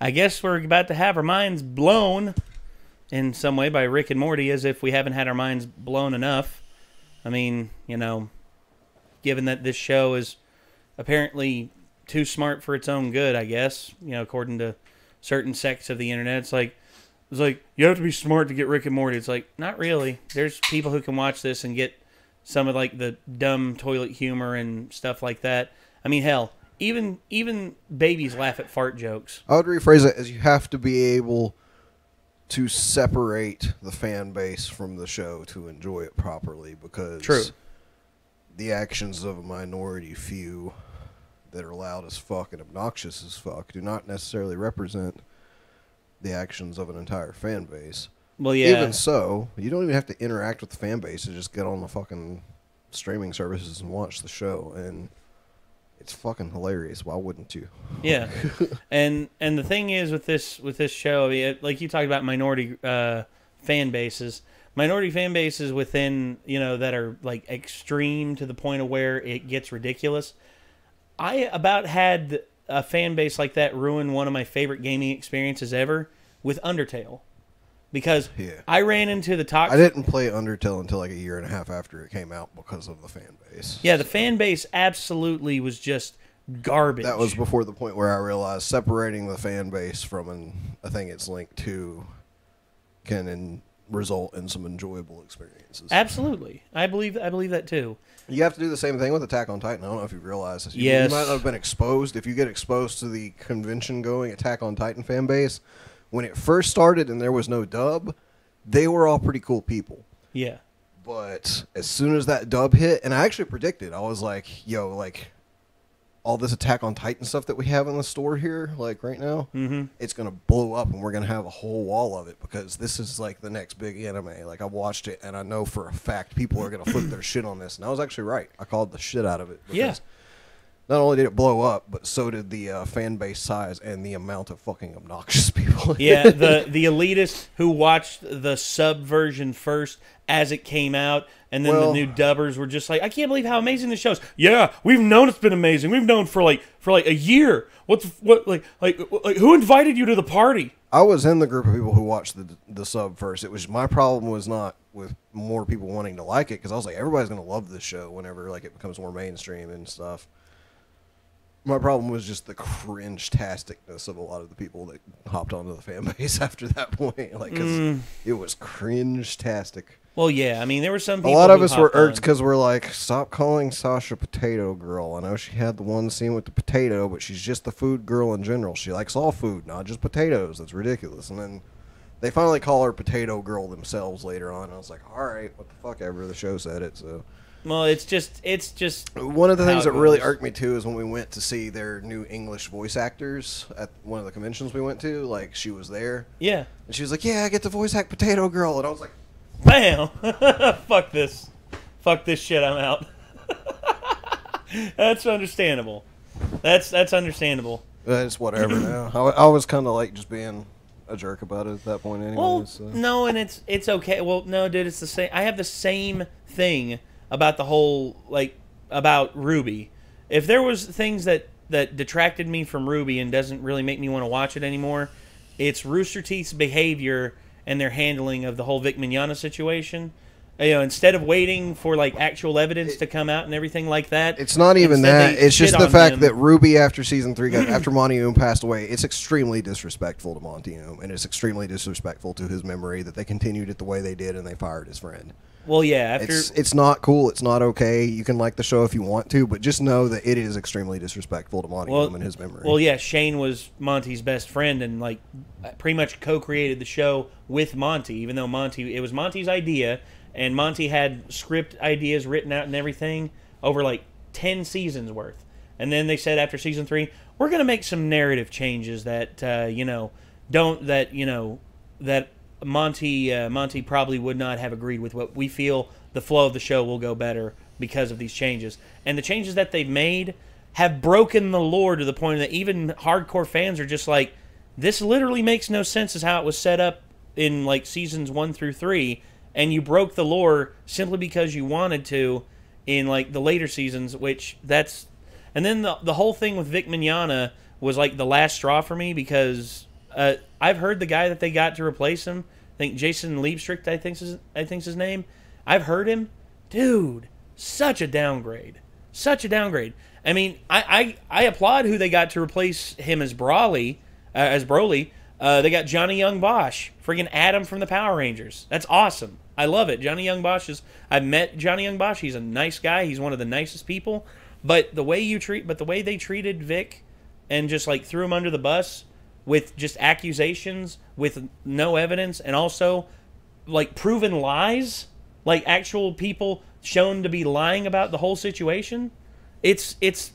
I guess we're about to have our minds blown in some way by Rick and Morty, as if we haven't had our minds blown enough. I mean, you know, given that this show is apparently too smart for its own good, I guess, you know, according to certain sects of the internet, it's like you have to be smart to get Rick and Morty. It's like, not really. There's people who can watch this and get some of like the dumb toilet humor and stuff like that. I mean, hell, even babies laugh at fart jokes. I would rephrase it as you have to be able to separate the fan base from the show to enjoy it properly, because True. The actions of a minority few that are loud as fuck and obnoxious as fuck do not necessarily represent the actions of an entire fan base. Well, yeah. Even so, you don't even have to interact with the fan base to just get on the fucking streaming services and watch the show, and it's fucking hilarious. Why wouldn't you? Yeah. and the thing is with this show, I mean, like you talked about minority fan bases. Minority fan bases within, you know, that are like extreme to the point of where it gets ridiculous. I about had a fan base like that ruin one of my favorite gaming experiences ever with Undertale. Because I ran into the toxic... I didn't play Undertale until like a year and a half after it came out because of the fan base. Yeah, the fan base absolutely was just garbage. That was before the point where I realized separating the fan base from a thing it's linked to can result in some enjoyable experiences. Absolutely. I believe that too. You have to do the same thing with Attack on Titan. I don't know if you realize this. Yes. You might not have been exposed. If you get exposed to the convention-going Attack on Titan fan base, when it first started and there was no dub, they were all pretty cool people. Yeah. But as soon as that dub hit, and I actually predicted, I was like, yo, like, all this Attack on Titan stuff that we have in the store here, like, right now, it's going to blow up, and we're going to have a whole wall of it, because this is, like, the next big anime. Like, I watched it, and I know for a fact people are going to flip their shit on this. And I was actually right. I called the shit out of it. Yeah. Not only did it blow up, but so did the fan base size and the amount of fucking obnoxious people. Yeah, the elitists who watched the sub version first as it came out, and then the new dubbers were just like, I can't believe how amazing the show's. Yeah, we've known it's been amazing. We've known for like a year. What who invited you to the party? I was in the group of people who watched the sub first. It was my problem was not with more people wanting to like it, because I was like, everybody's gonna love this show whenever like it becomes more mainstream and stuff. My problem was just the cringe-tasticness of a lot of the people that hopped onto the fan base after that point. Like, 'cause it was cringe-tastic. Well, yeah. I mean, there were some people. A lot of us were irked because we're like, stop calling Sasha Potato Girl. I know she had the one scene with the potato, but she's just the food girl in general. She likes all food, not just potatoes. That's ridiculous. And then they finally call her Potato Girl themselves later on. And I was like, all right, what the fuck ever. The show said it, so... Well, it's just one of the things that really irked me too is when we went to see their new English voice actors at one of the conventions we went to. Like, she was there, yeah, and she was like, "Yeah, I get to voice act Potato Girl," and I was like, "Bam! Fuck this shit. I'm out." That's understandable. That's understandable. It's whatever now. I was kind of like just being a jerk about it at that point anyway. Well, so. no, and it's okay. Well, no, dude, it's the same. I have the same thing about the whole, like, about Ruby. If there was things that detracted me from Ruby and doesn't really make me want to watch it anymore, it's Rooster Teeth's behavior and their handling of the whole Vic Mignogna situation. You know, instead of waiting for like actual evidence to come out and everything like that. It's not even that. It's just the fact that Ruby, after season 3, after Monty Oum passed away, it's extremely disrespectful to Monty Oum, and it's extremely disrespectful to his memory that they continued it the way they did and they fired his friend. Well, yeah, after it's not cool. It's not okay. You can like the show if you want to, but just know that it is extremely disrespectful to Monty Oum and his memory. Well, yeah, Shane was Monty's best friend and like pretty much co-created the show with Monty, even though it was Monty's idea, and Monty had script ideas written out and everything over like 10 seasons worth. And then they said after season 3, we're going to make some narrative changes that that Monty probably would not have agreed with. What we feel the flow of the show will go better because of these changes. And the changes that they've made have broken the lore to the point that even hardcore fans are just like, this literally makes no sense as how it was set up in like seasons 1 through 3, and you broke the lore simply because you wanted to in like the later seasons, and then the whole thing with Vic Mignogna was like the last straw for me, because I've heard the guy that they got to replace him. I think Jason Liebstricht, I think's his name. I've heard him. Dude, such a downgrade. Such a downgrade. I mean, I applaud who they got to replace him as Broly. They got Johnny Young Bosch, friggin' Adam from the Power Rangers. That's awesome. I love it. Johnny Young Bosch I've met Johnny Young Bosch. He's a nice guy. He's one of the nicest people. But the way they treated Vic and just like threw him under the bus with just accusations with no evidence, and also like proven lies, like actual people shown to be lying about the whole situation. It's just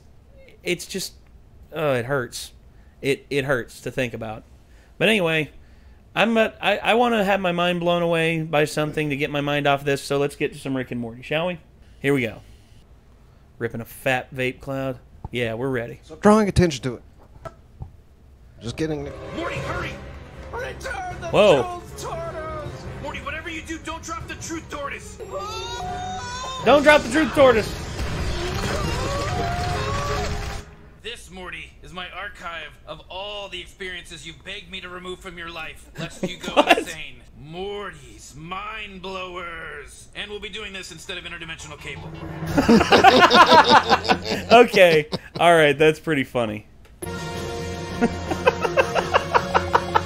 it hurts. It hurts to think about. But anyway, I want to have my mind blown away by something to get my mind off this. So let's get to some Rick and Morty, shall we? Here we go. Ripping a fat vape cloud. Yeah, we're ready. Stop drawing attention to it. Just kidding. Morty, hurry! Return the Whoa. truth tortoise! Morty, whatever you do, don't drop the truth tortoise! Don't drop the truth tortoise. This, Morty, is my archive of all the experiences you begged me to remove from your life, lest you go insane. Morty's Mind Blowers! And we'll be doing this instead of interdimensional cable. Okay. All right, that's pretty funny.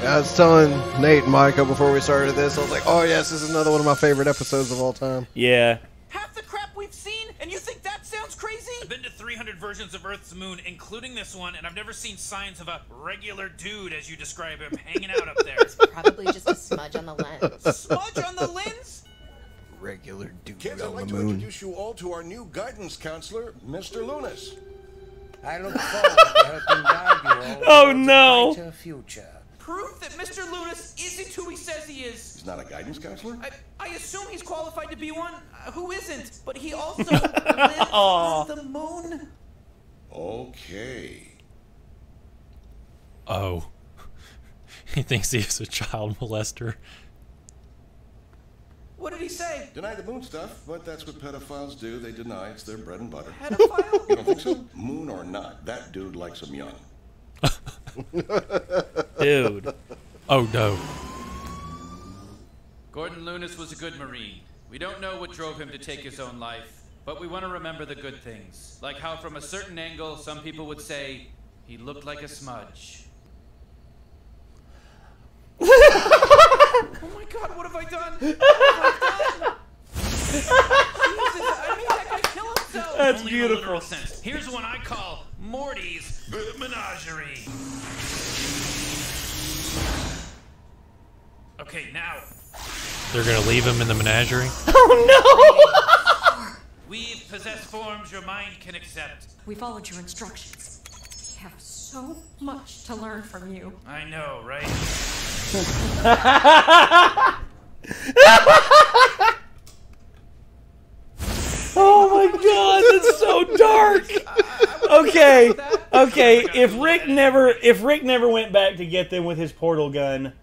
I was telling Nate and Micah before we started this, I was like, oh yes, this is another one of my favorite episodes of all time. Yeah. Half the crap we've seen, and you think that sounds crazy? I've been to 300 versions of Earth's moon, including this one, and I've never seen signs of a regular dude, as you describe him, hanging out up there. Probably just a smudge on the lens. Smudge on the lens? Regular dude Kids, I'd on like the to moon. introduce you all to our new guidance counselor, Mr. Lunas. I look forward to helping guide you all Oh, towards no. a brighter future. Proof that Mr. Lunas isn't who he says he is. He's not a guidance counselor? I assume he's qualified to be one. Who isn't? But he also lives on the moon. Okay. Oh. He thinks he is a child molester. What did he say? Deny the moon stuff, but that's what pedophiles do. They deny it's their bread and butter. Pedophile? You don't think so? Moon or not, that dude likes them young. Dude. Oh no. Gordon Lunas was a good Marine. We don't know what drove him to take his own life, but we want to remember the good things. Like how from a certain angle, some people would say, he looked like a smudge. Oh my god, what have I done? What have I done? Jesus, I made that guy kill himself. That's Only in a beautiful. literal sense. Here's one I call Morty's Menagerie. Okay, now. They're gonna leave him in the menagerie? Oh Weave possessed forms your mind can accept. We followed your instructions. We have so much to learn from you. I know, right? Oh my god, that's so dark. Okay. If Rick never went back to get them with his portal gun,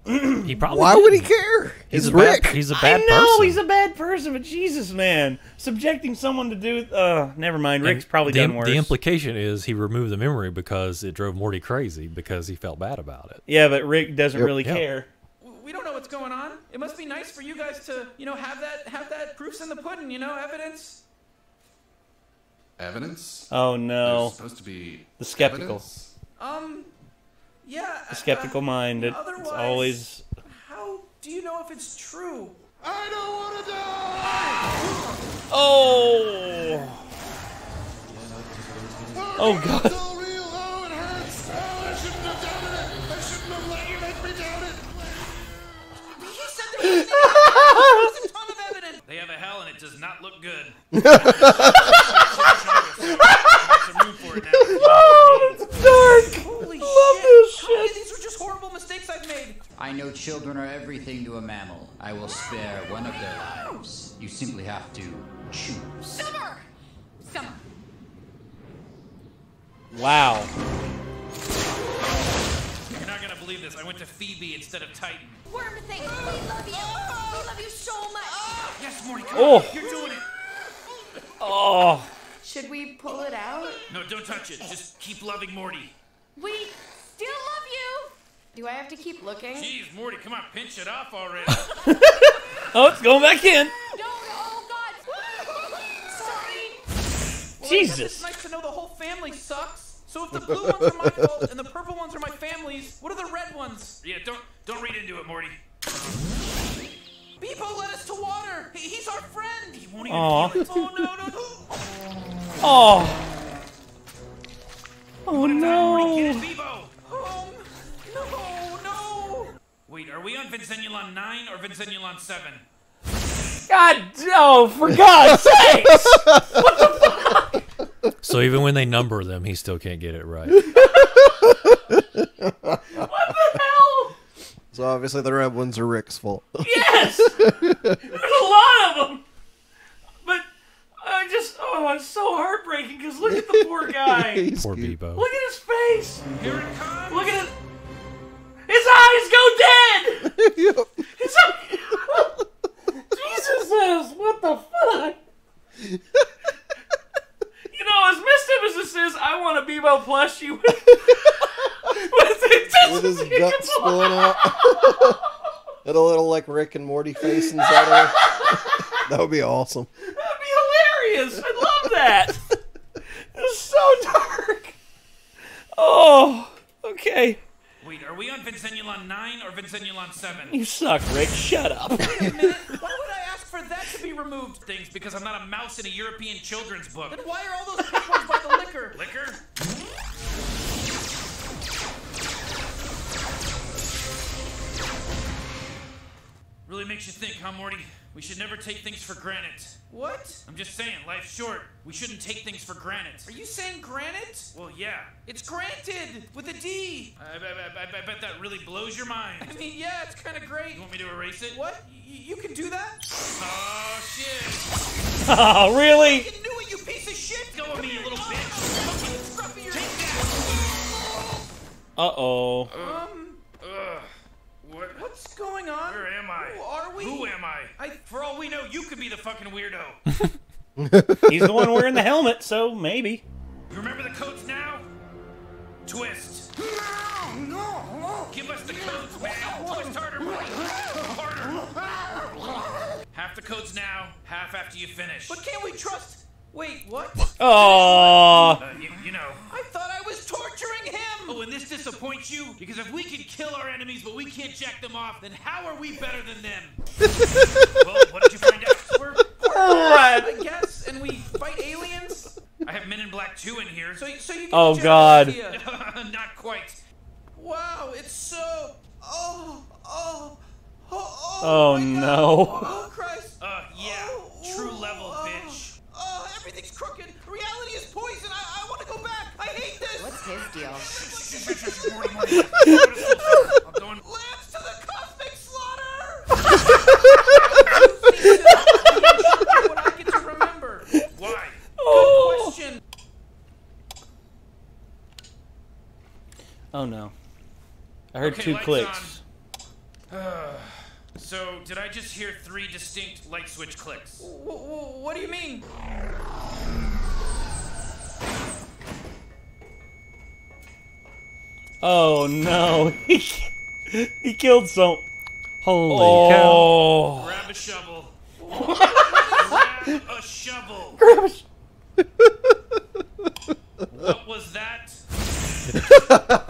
He probably Why would he didn't. care? He's It's a bad, Rick. he's a I bad know person. he's a bad person, but Jesus, man, subjecting someone to do never mind. Rick's And probably done worse. The implication is he removed the memory because it drove Morty crazy because he felt bad about it. Yeah, but Rick doesn't really Yeah. care. We don't know what's going on. It must be nice for you guys to, have that proofs in the pudding, evidence. Evidence? Oh There's no, supposed to be the skeptical, evidence? Yeah. the skeptical mind. It's Otherwise, always. How do you know if it's true? I don't want to die! Oh. Oh god. It's all real. Oh, it hurts. Oh, I shouldn't have doubted it. I shouldn't have let you make me doubt it. He said there was a ton of evidence. They have a hell and it does not look good. Oh, it's dark. Holy Love shit. this How many shit. of these were just horrible mistakes I've made? I know children are everything to a mammal. I will spare one of their lives. You simply have to choose. Summer! Summer. Wow. You're not gonna believe this. I went to Phoebe instead of Titan. Worm thing, we love you. We love you so much. Yes, Morty, come Oh. on. You're doing it. Oh. Should we pull it out? No, don't touch it. Just keep loving Morty. We still love you. Do I have to keep looking? Jeez, Morty, come on, pinch it off already. Oh, it's going back in. No, oh God! Sorry. Well, Jesus. It's nice to know the whole family sucks. So if the blue ones are my fault and the purple ones are my family's, what are the red ones? Yeah, don't read into it, Morty. Bebo led us to water. He's our friend. He won't even feel it. Oh no. Oh. Oh Morty, no. get it, Bebo. No. Wait, are we on Vincenulon 9 or Vincenulon 7? God, oh, for God's sakes! What the fuck? So even when they number them, he still can't get it right. What the hell? So obviously the red ones are Rick's fault. Yes! There's a lot of them! But, it's so heartbreaking, because look at the poor guy. Poor Bebo. Look at his face! Here it comes! Look at it! His eyes go dead! His eyes... Jesus, what the fuck? You know, as mischievous as I want a Bebo plushie with his guts spilling out. And a little like Rick and Morty face inside of it. That would be awesome. That'd be hilarious. I love that. It's so dark. Oh, okay. Wait, are we on Vincenulon 9 or Vincenulon 7? You suck, Rick. Shut up. Wait a minute. Why would I ask for that to be removed? Things because I'm not a mouse in a European children's book. Then why are all those pink ones by the liquor? Liquor? Really makes you think, huh, Morty? We should never take things for granted. What? I'm just saying, life's short. We shouldn't take things for granted. Are you saying granite? Well, yeah. It's granted with a D. I bet that really blows your mind. I mean, yeah, it's kind of great. You want me to erase it? What? You can do that? Oh, shit. Oh, really? You knew it, you piece of shit. Go with me, you little bitch. Scruffy, you're... Take that. Uh-oh. What's going on? Where am I? Who are we? Who am I? For all we know, you could be the fucking weirdo. He's the one wearing the helmet, so maybe. You remember the codes now? Twist. No! Give us the codes, man. Twist harder, Morty. Harder. Half the codes now, half after you finish. But can't we trust... Wait, what? Oh. You know. I thought I was torturing him! Oh, and this disappoints you? Because if we can kill our enemies, but we can't jack them off, then how are we better than them? Well, what did you find out? We're I guess, and we fight aliens? I have Men in Black 2 in here. So you get Oh, the God. idea. Not quite. Wow, it's so... Oh, Oh, my God. no. Oh, Christ. Yeah. True level, bitch. Everything's crooked. Reality is poison. I want to go back. I hate this. What's his deal? Morty. I'm going. Lambs to the cosmic slaughter! What I get to remember. Why? Good question. Oh, no. I heard Okay, 2 lights clicks. So, did I just hear 3 distinct light switch clicks? What do you mean? Oh, no. He killed some... Holy cow. Oh. Grab a shovel. Grab a shovel. Grab a What was that?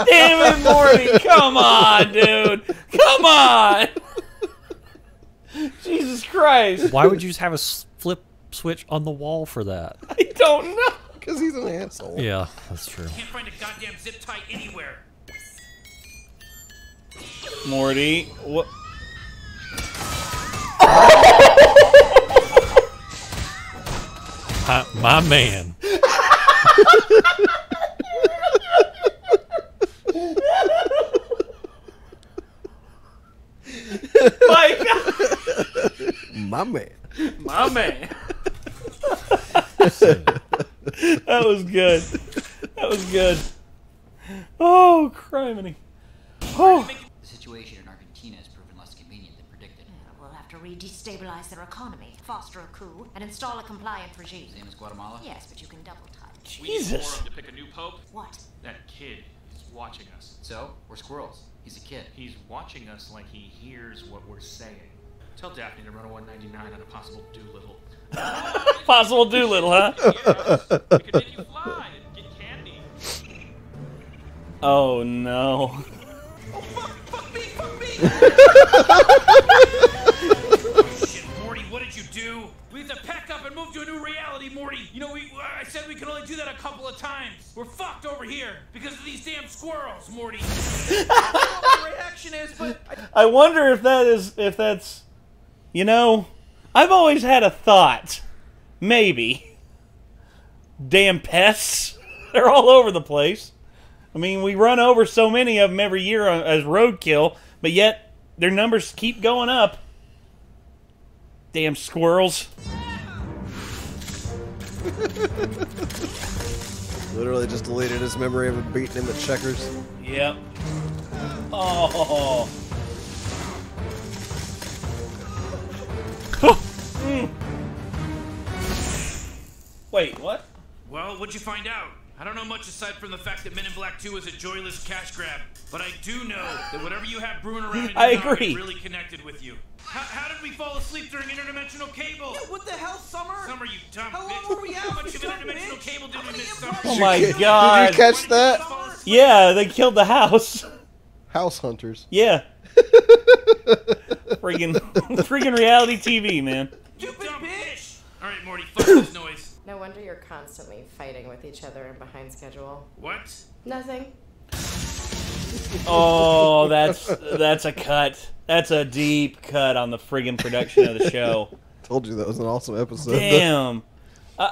Damn it, Morty! Come on, dude! Come on! Jesus Christ! Why would you just have a flip switch on the wall for that? I don't know. Because he's an asshole. Yeah, that's true. Can't find a goddamn zip tie anywhere. Morty, what? My man. My God. My man. My man. That was good. That was good. Oh, criminy. Oh. The situation in Argentina has proven less convenient than predicted. We'll have to destabilize their economy, foster a coup, and install a compliant regime. His name is Guatemala? Yes, but you can double time. We need Jesus. Forum to pick a new pope. What? That kid is watching us. So, we're squirrels. He's a kid. He's watching us like he hears what we're saying. Tell Daphne to run a 199 on a possible Doolittle. Possible Doolittle, huh? We could make you fly and get candy. Oh no. Shit, Morty, what did you do? We have to pack up and move to a new reality, Morty. You know, I said we could only do that a couple of times. We're fucked over here because of these damn squirrels, Morty. I don't know what the reaction is, but I wonder if that's, you know, I've always had a thought. Maybe. Damn pests. They're all over the place. I mean, we run over so many of them every year as roadkill, but yet their numbers keep going up. Damn squirrels. Literally just deleted his memory of him beating him at checkers. Yep. Oh. Wait, what? Well, what'd you find out? I don't know much aside from the fact that Men in Black 2 is a joyless cash grab, but I do know that whatever you have brewing around in your I noggin agree. really connected with you. How did we fall asleep during interdimensional cable? yeah, what the hell, Summer? Summer, you dumb How bitch. long were we How out? much of You dumb interdimensional bitch? cable did How we many miss, impressions Summer? Oh my God. Did you catch that? Yeah, they killed the house. House hunters. Yeah. Friggin' reality TV, man. You dumb bitch! Alright, Morty, fuck this noise. No wonder you're constantly fighting with each other and behind schedule. What? Nothing. Oh, that's a cut. That's a deep cut on the friggin' production of the show. Told you that was an awesome episode. Damn.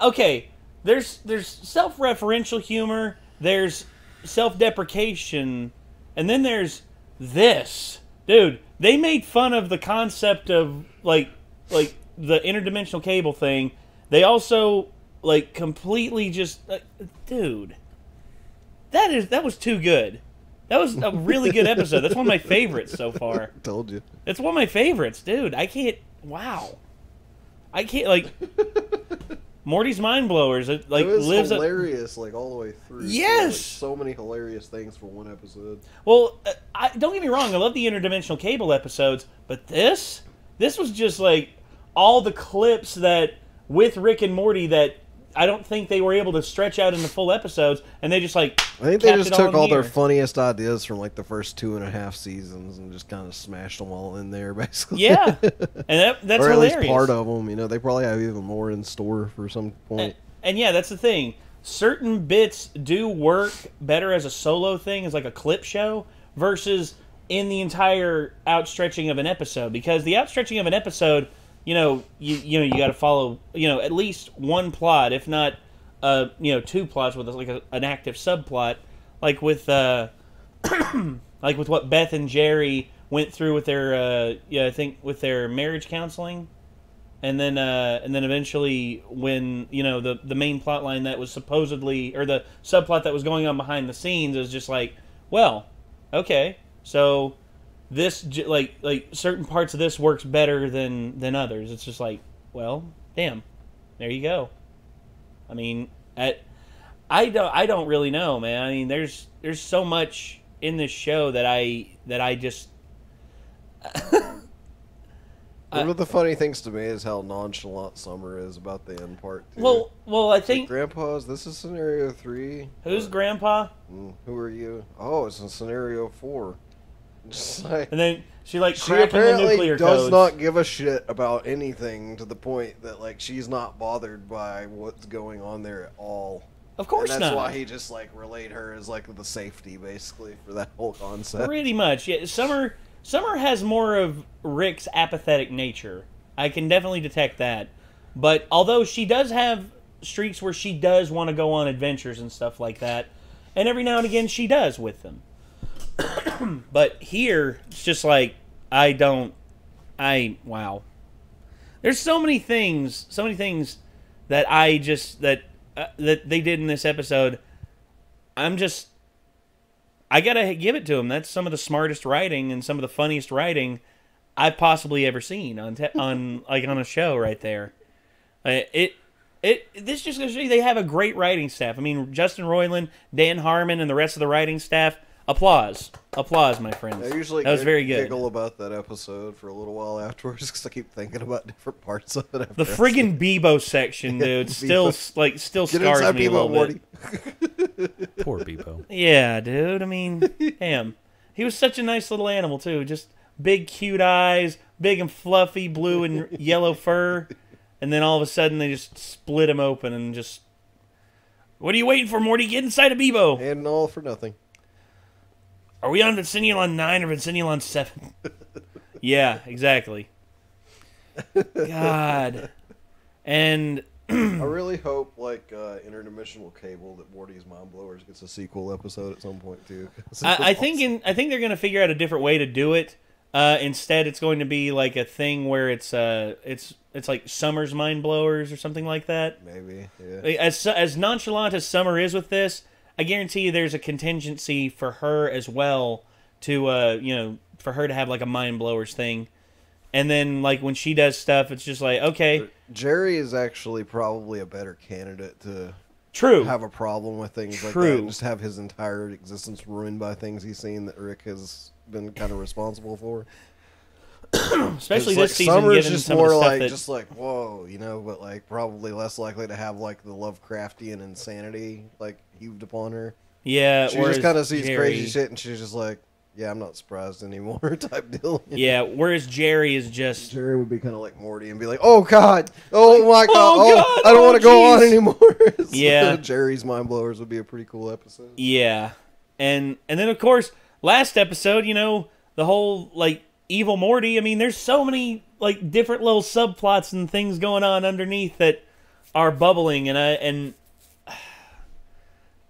Okay, there's self-referential humor, there's self-deprecation, and then there's this. Dude, they made fun of the concept of like the interdimensional cable thing. They also like completely just dude. That was too good. That was a really good episode. That's one of my favorites so far. Told you. It's one of my favorites, dude. I can't. Wow. I can't like. Morty's Mind Blowers. It like it was lives hilarious, like all the way through. Yes. So many hilarious things for one episode. Well, don't get me wrong. I love the interdimensional cable episodes, but this was just like all the clips that with Rick and Morty that I don't think they were able to stretch out into full episodes, and they just like. I think they just took all their here. funniest ideas from like the first 2.5 seasons and just kind of smashed them all in there, basically. Yeah, and that's or at hilarious. least part of them. You know, they probably have even more in store for some point. And yeah, that's the thing. Certain bits do work better as a solo thing, as like a clip show, versus in the entire outstretching of an episode. Because the outstretching of an episode, you know, you got to follow, at least one plot, if not, two plots with like an active subplot, like with like with what Beth and Jerry went through with their, I think with their marriage counseling, and then eventually when the main plot line that was supposedly, or the subplot that was going on behind the scenes is just like, well, okay, so. This like certain parts of this works better than others. It's just like, well, damn, there you go. I mean, I don't really know, man. I mean, there's so much in this show that I just. One of the funny things to me is how nonchalant Summer is about the end part. Too. Well, I think Grandpa's. This is scenario 3. Who's Grandpa? Who are you? Oh, it's in scenario 4. Just like, and then she cracking apparently the nuclear does codes. not give a shit about anything to the point that like she's not bothered by what's going on there at all. Of course and not. that's why he just like relayed her as like the safety basically for that whole concept. Pretty much, yeah. Summer has more of Rick's apathetic nature. I can definitely detect that. But although she does have streaks where she does want to go on adventures and stuff like that, and every now and again she does with them. But here, it's just like, wow. There's so many things that that they did in this episode. I gotta give it to them. That's some of the smartest writing and some of the funniest writing I've possibly ever seen on a show right there. This just goes to show you they have a great writing staff. I mean, Justin Roiland, Dan Harmon, and the rest of the writing staff. applause, my friends. I usually that was very good. Giggle about that episode for a little while afterwards because I keep thinking about different parts of it. The friggin' Bebo section, dude, still scars me a little Morty. bit. Poor Bebo. Yeah, dude. I mean, damn, he was such a nice little animal too. Just big, cute eyes, big and fluffy, blue and yellow fur, and then all of a sudden they just split him open and just. What are you waiting for, Morty? Get inside of Bebo. And all for nothing. Are we on Vincenulon 9 or Vincenulon 7? Yeah, exactly. God. And I really hope, like, Interdimensional Cable that Morty's Mind Blowers gets a sequel episode at some point, too. I think they're going to figure out a different way to do it. Instead, it's going to be like a thing where it's like Summer's Mind Blowers or something like that. Maybe, yeah. As nonchalant as Summer is with this, I guarantee you there's a contingency for her as well to, for her to have like a Mind Blowers thing. And then, like, when she does stuff, it's just like, okay. Jerry is actually probably a better candidate to have a problem with things like that and just have his entire existence ruined by things he's seen that Rick has been kind of responsible for. Especially like, this season, Summer's given just some more of the stuff like that... just like whoa, but like probably less likely to have like the Lovecraftian insanity like heaved upon her. Yeah, she just kind of sees crazy shit and she's just like, yeah, I'm not surprised anymore type deal. Yeah, whereas Jerry is just... Jerry would be kind of like Morty and be like, oh God, oh my God, God, I don't want to go on anymore. Yeah. Jerry's Mind Blowers would be a pretty cool episode. Yeah. And then, of course, last episode, the whole, like, evil Morty. I mean, there's so many, like, different little subplots and things going on underneath that are bubbling, and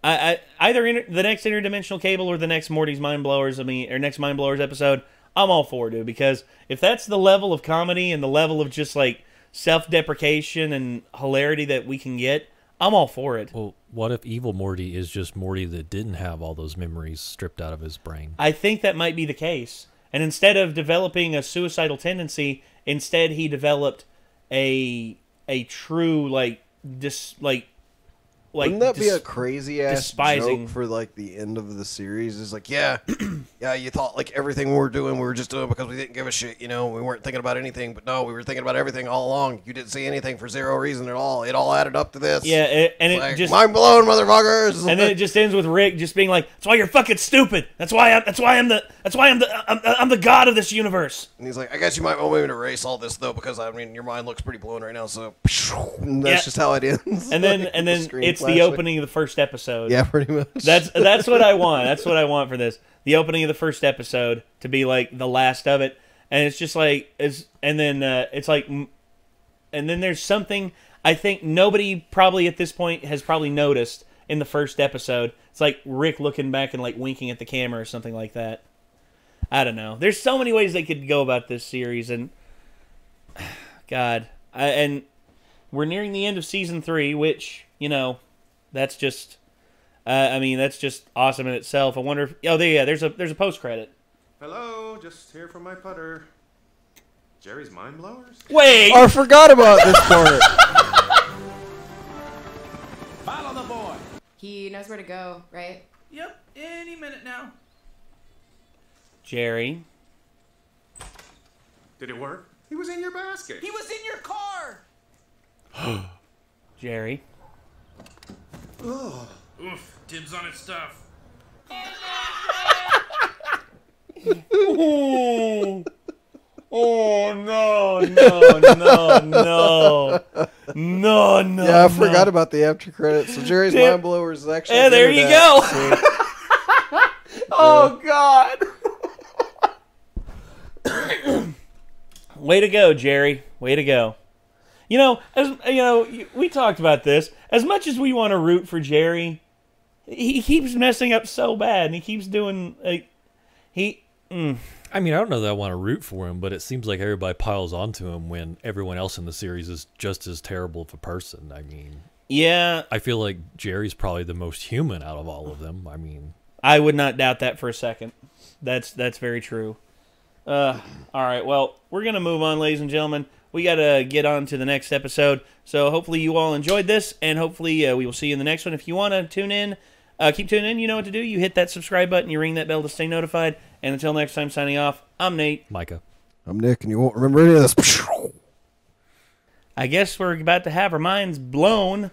I either the next Interdimensional Cable or the next Morty's Mind Blowers, or next Mind Blowers episode, I'm all for it, dude, because if that's the level of comedy and the level of just, like, self-deprecation and hilarity that we can get, I'm all for it. Well, what if evil Morty is just Morty that didn't have all those memories stripped out of his brain? I think that might be the case. And instead of developing a suicidal tendency, instead he developed a true wouldn't that be a crazy ass joke for like the end of the series? It's like, yeah, you thought like everything we were doing, we were just doing because we didn't give a shit, we weren't thinking about anything, but no, we were thinking about everything all along. You didn't see anything for zero reason at all. It all added up to this. Yeah, it like, just mind blown, motherfuckers. And then it just ends with Rick just being like, "That's why you're fucking stupid. That's why I'm the god of this universe." And he's like, "I guess you might want me to erase all this though, because I mean your mind looks pretty blown right now." So that's just how it ends. And then it's the opening of the first episode. Yeah, pretty much. That's what I want. That's what I want for this. The opening of the first episode to be like the last of it, and it's just like and then there's something I think nobody probably at this point has probably noticed in the first episode. It's like Rick looking back and like winking at the camera or something like that. I don't know. There's so many ways they could go about this series, and God, and we're nearing the end of season 3, which that's just, that's just awesome in itself. I wonder if, there's a post credit. Hello, just here from my putter. Jerry's Mind Blowers? Wait! I forgot about this part. Follow the boy. He knows where to go, right? Yep, any minute now. Jerry. Did it work? He was in your basket. He was in your car. Jerry. Ugh. Oof, dibs on his stuff. Oh no. Yeah, I forgot about the after credits. So Jerry's Mind Blowers is actually. Yeah, there you go. Oh God. Way to go, Jerry. Way to go. We talked about this. As much as we want to root for Jerry, he keeps messing up so bad, and he keeps doing I mean, I don't know that I want to root for him, but it seems like everybody piles onto him when everyone else in the series is just as terrible of a person. I mean, yeah, I feel like Jerry's probably the most human out of all of them. I mean, I would not doubt that for a second. That's very true. All right, well, we're gonna move on, ladies and gentlemen. We got to get on to the next episode. So hopefully you all enjoyed this, and hopefully we will see you in the next one. If you want to tune in Keep tuning in. You know what to do. You hit that subscribe button. You ring that bell to stay notified. And until next time, signing off, I'm Nate. Micah. I'm Nick, and you won't remember any of this. I guess we're about to have our minds blown.